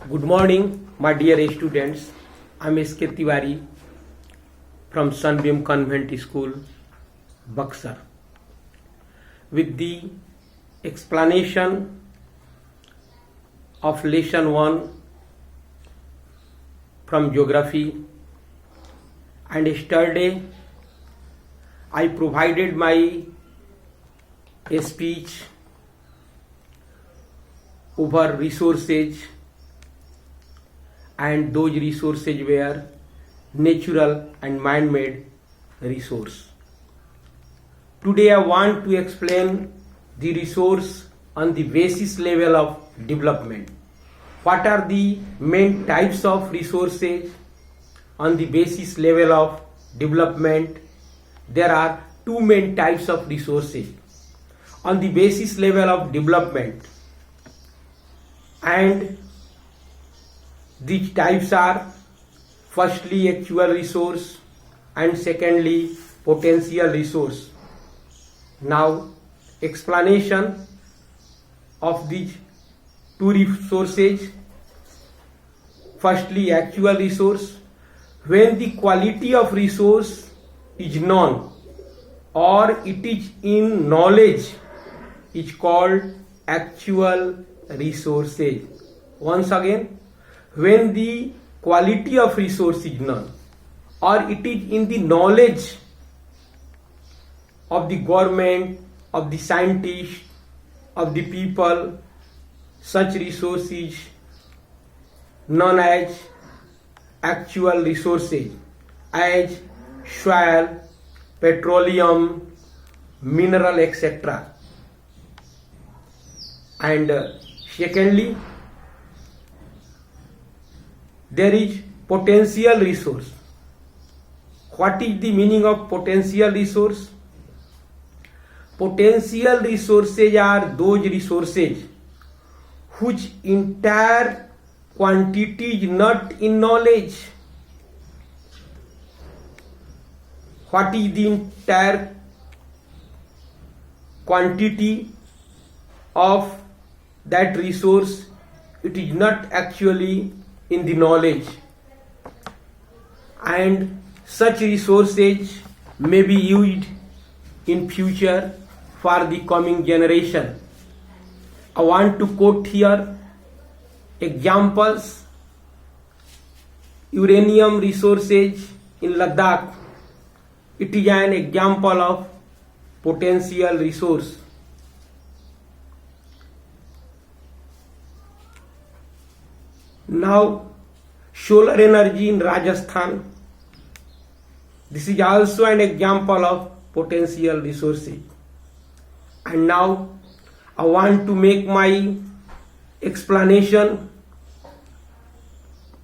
Good morning, my dear students. I am S.K. Tiwari from Sunbeam Convent School, Buxar. With the explanation of lesson 1 from geography, and yesterday I provided my speech over resources, and those resources were natural and man-made resource. Today I want to explain the resource on the basis level of development. What are the main types of resources on the basis level of development? There are two main types of resources on the basis level of development, and these types are firstly actual resource and secondly potential resource. Now explanation of these two resources. Firstly, actual resource. When the quality of resource is known or it is in knowledge, is called actual resources. Once again, when the quality of resource is known or it is in the knowledge of the government, of the scientists, of the people, such resources known as actual resources, as soil, petroleum, mineral, etc. And secondly, there is potential resource. What is the meaning of potential resource? Potential resources are those resources whose entire quantity is not in knowledge. What is the entire quantity of that resource? It is not actually in the knowledge, and such resources may be used in future for the coming generation. I want to quote here examples. Uranium resources in Ladakh, it is an example of potential resource. Now, solar energy in Rajasthan, this is also an example of potential resources. And now I want to make my explanation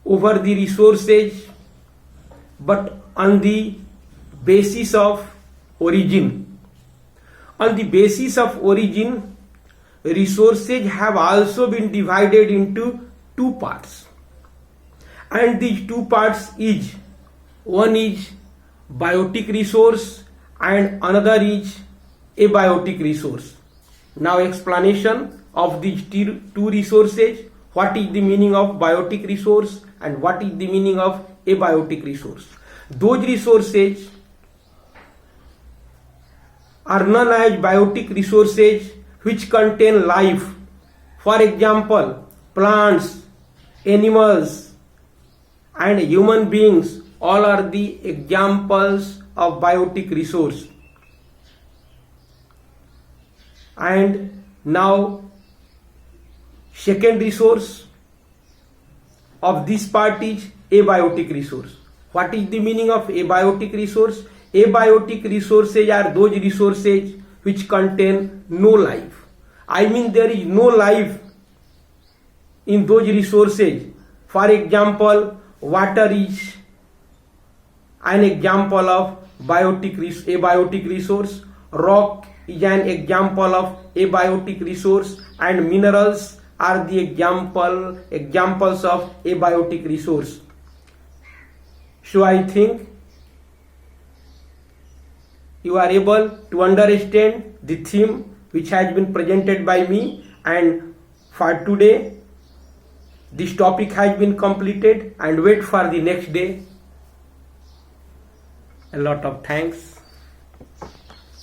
over the resources, but on the basis of origin. On the basis of origin, resources have also been divided into two parts, and these two parts is, one is biotic resource and another is abiotic resource. Now explanation of these two resources. What is the meaning of biotic resource and what is the meaning of abiotic resource? Those resources are known as biotic resources which contain life. For example, plants, animals, and human beings, all are the examples of biotic resource. And now second resource of this part is abiotic resource. What is the meaning of abiotic resource? Abiotic resources are those resources which contain no life. I mean, there is no life in those resources. For example, water is an example of abiotic resource. Rock is an example of abiotic resource, and minerals are the examples of abiotic resource. So I think you are able to understand the theme which has been presented by me, and for today This topic has been completed and wait for the next day. A lot of thanks.